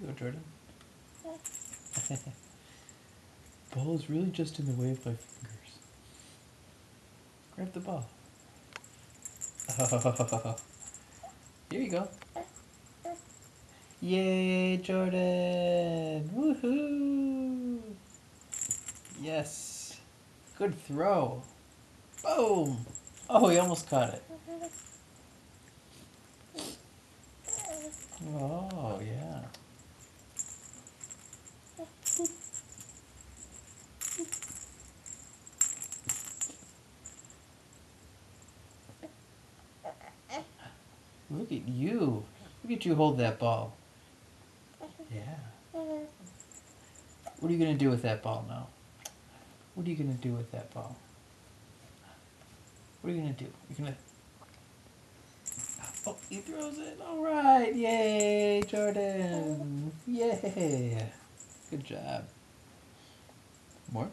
you go, Jordan. Ball is really just in the way of my fingers. Grab the ball. Here you go. Yay, Jordan! Woohoo! Yes. Good throw. Boom! Oh, he almost caught it. Oh, yeah. Look at you. Look at you hold that ball. Yeah. What are you going to do with that ball now? What are you going to do with that ball? What are you going to do? You're going to... Oh, he throws it. All right. Yay, Jordan. Yay. Good job. More?